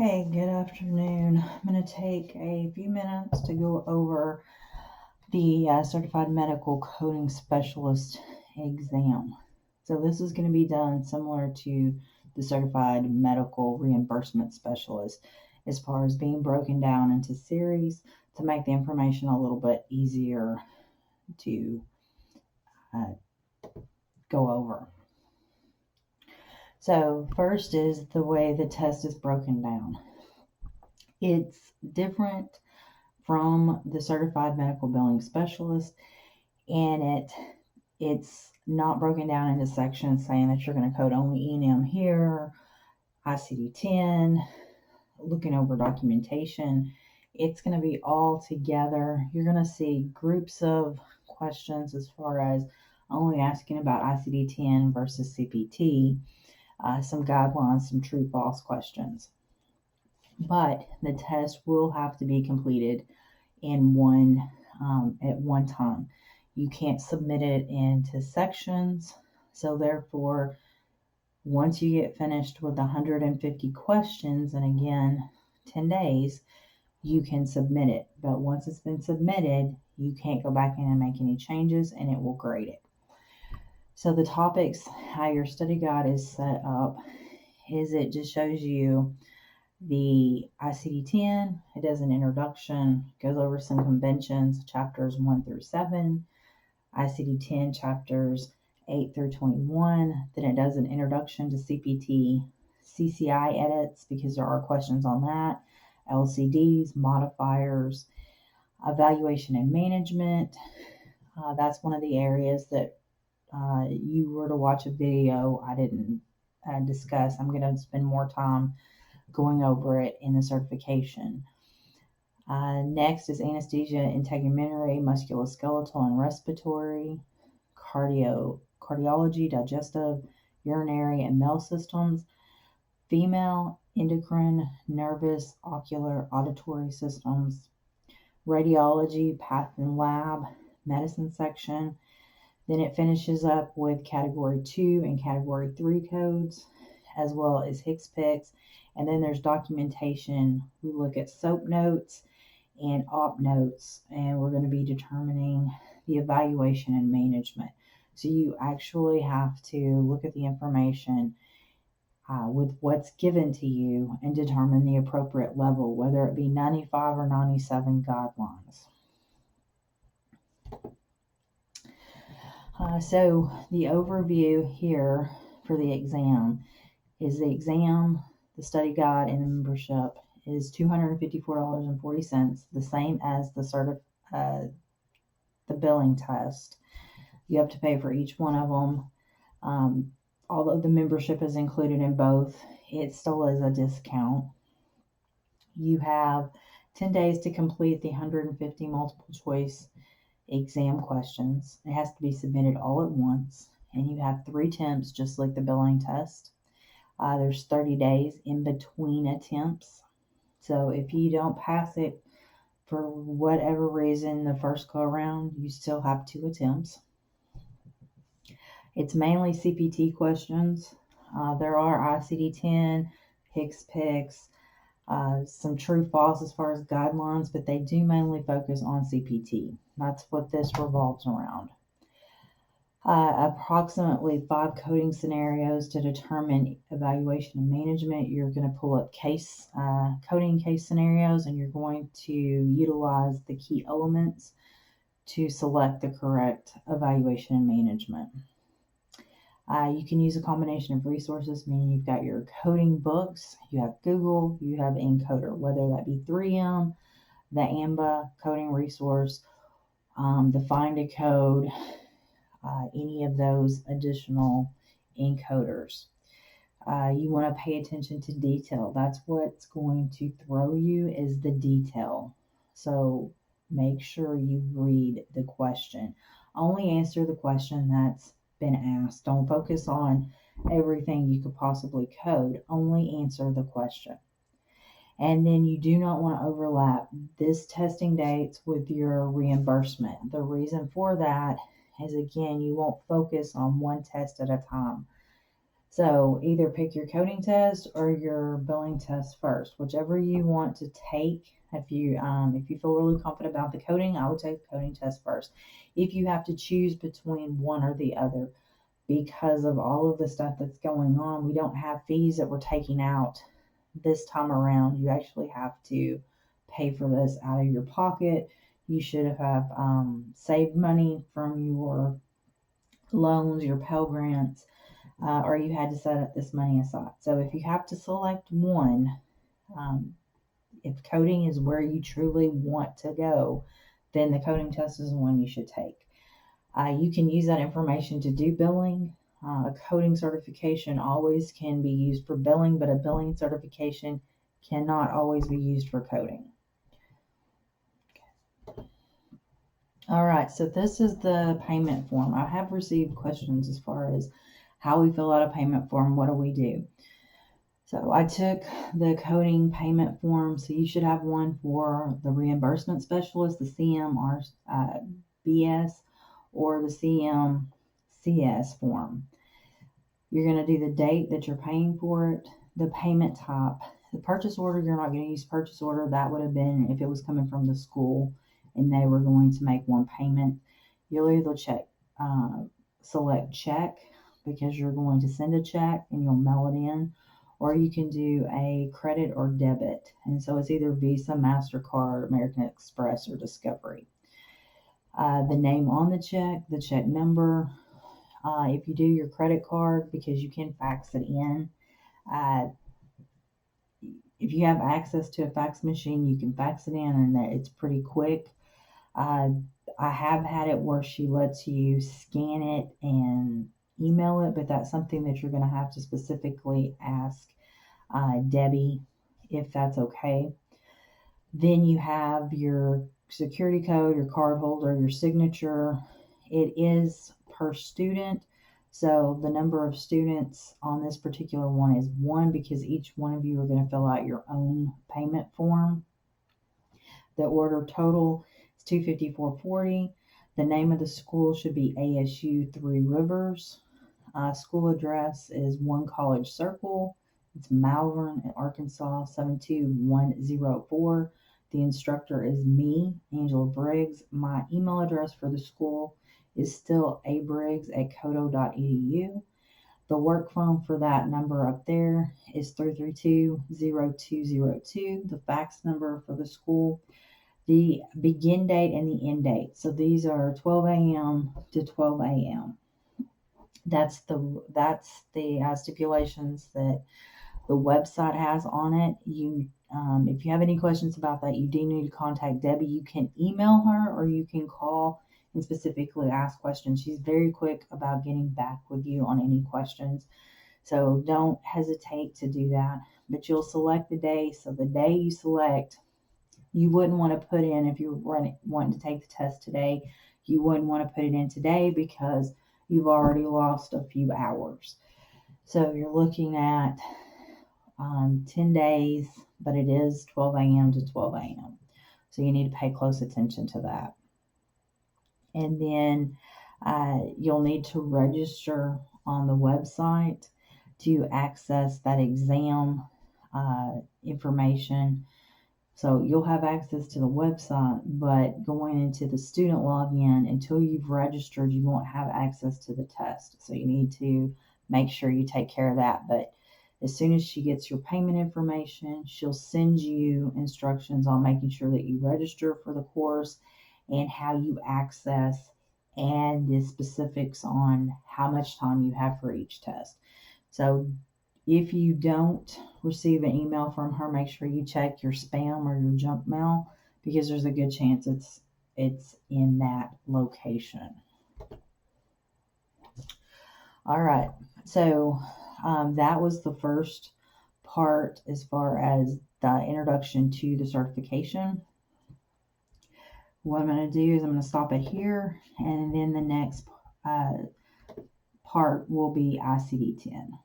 Hey, good afternoon. I'm going to take a few minutes to go over the Certified Medical Coding Specialist exam. So, this is going to be done similar to the Certified Medical Reimbursement Specialist as far as being broken down into series to make the information a little bit easier to uh, go over. So, first is the way the test is broken down. It's different from the Certified Medical Billing Specialist, and it's not broken down into sections saying that you're going to code only E&M here, ICD-10, looking over documentation. It's going to be all together. You're going to see groups of questions as far as only asking about ICD-10 versus CPT, some guidelines, some true-false questions. But the test will have to be completed in at one time. You can't submit it into sections. So therefore, once you get finished with 150 questions, and again, 10 days, you can submit it. But once it's been submitted, you can't go back in and make any changes, and it will grade it. So the topics, how your study guide is set up, is it just shows you the ICD-10. It does an introduction, goes over some conventions, chapters 1 through 7, ICD-10 chapters 8 through 21. Then it does an introduction to CPT, CCI edits, because there are questions on that, LCDs, modifiers, evaluation and management. That's one of the areas that you were to watch a video I didn't discuss. I'm going to spend more time going over it in the certification. Next is anesthesia, integumentary, musculoskeletal, and respiratory, cardiology, digestive, urinary, and male systems, female, endocrine, nervous, ocular, auditory systems, radiology, path and lab, medicine section. Then it finishes up with category 2 and category 3 codes, as well as HCPCS. And then there's documentation. We look at SOAP notes and OP notes, and we're going to be determining the evaluation and management. So you actually have to look at the information with what's given to you and determine the appropriate level, whether it be 95 or 97 guidelines. So the overview here for the exam is the study guide, and the membership is $254.40, the same as the billing test. You have to pay for each one of them. Although the membership is included in both, it still is a discount. You have 10 days to complete the 150 multiple choice exam questions. It has to be submitted all at once, and you have 3 attempts, just like the billing test. There's 30 days in between attempts. So if you don't pass it for whatever reason the first go around, you still have 2 attempts. It's mainly CPT questions. There are ICD-10, HCPCS, some true false as far as guidelines, but they do mainly focus on CPT. That's what this revolves around. Approximately 5 coding scenarios to determine evaluation and management. You're going to pull up coding case scenarios, and you're going to utilize the key elements to select the correct evaluation and management. You can use a combination of resources, meaning you've got your coding books, you have Google, you have Encoder, whether that be 3M, the AMBA coding resource, the Find a Code, any of those additional encoders. You want to pay attention to detail. That's what's going to throw you, is the detail. So make sure you read the question. Only answer the question that's been asked. Don't focus on everything you could possibly code. Only answer the question. And then you do not want to overlap this testing dates with your reimbursement. The reason for that is, again, you won't focus on one test at a time. So either pick your coding test or your billing test first, whichever you want to take. If you feel really confident about the coding, I would take the coding test first. If you have to choose between one or the other, because of all of the stuff that's going on, we don't have fees that we're taking out this time around. You actually have to pay for this out of your pocket. You should have saved money from your loans, your Pell Grants, or you had to set this money aside. So if you have to select one, um, if coding is where you truly want to go, then the coding test is the one you should take. You can use that information to do billing. A coding certification always can be used for billing, but a billing certification cannot always be used for coding. All right, so this is the payment form. I have received questions as far as how we fill out a payment form, what do we do? So I took the coding payment form, so you should have one for the reimbursement specialist, the CMRBS, or the CMCS form. You're going to do the date that you're paying for it, the payment type. The purchase order, you're not going to use purchase order. That would have been if it was coming from the school and they were going to make one payment. You'll either select check because you're going to send a check and you'll mail it in, or you can do a credit or debit. And so it's either Visa, MasterCard, American Express, or Discovery. The name on the check number. If you do your credit card, because you can fax it in, if you have access to a fax machine, you can fax it in, and it's pretty quick. I have had it where she lets you scan it and email it, but that's something that you're going to have to specifically ask Debbie if that's okay. Then you have your security code, your card holder, your signature. It is per student. So the number of students on this particular one is 1, because each one of you are going to fill out your own payment form. The order total is $254.40. The name of the school should be ASU 3 Rivers. School address is 1 College Circle. It's Malvern, Arkansas 72104. The instructor is me, Angela Briggs. My email address for the school is still abriggs@coto.edu. The work phone for that number up there is 332-0202. The fax number for the school, the begin date and the end date. So these are 12 a.m. to 12 a.m. That's the stipulations that the website has on it. If you have any questions about that, you do need to contact Debbie. You can email her or you can call and specifically ask questions. She's very quick about getting back with you on any questions. So don't hesitate to do that. But you'll select the day. So the day you select, you wouldn't want to put in, if you're wanting to take the test today, you wouldn't want to put it in today because you've already lost a few hours. So you're looking at 10 days, but it is 12 a.m. to 12 a.m. So you need to pay close attention to that. And then you'll need to register on the website to access that exam information. So you'll have access to the website, but going into the student login, until you've registered, you won't have access to the test. So you need to make sure you take care of that. But as soon as she gets your payment information, she'll send you instructions on making sure that you register for the course and how you access, and the specifics on how much time you have for each test. So if you don't receive an email from her, make sure you check your spam or your junk mail, because there's a good chance it's in that location. All right, so that was the first part as far as the introduction to the certification. What I'm going to do is I'm going to stop it here, and then the next part will be ICD-10.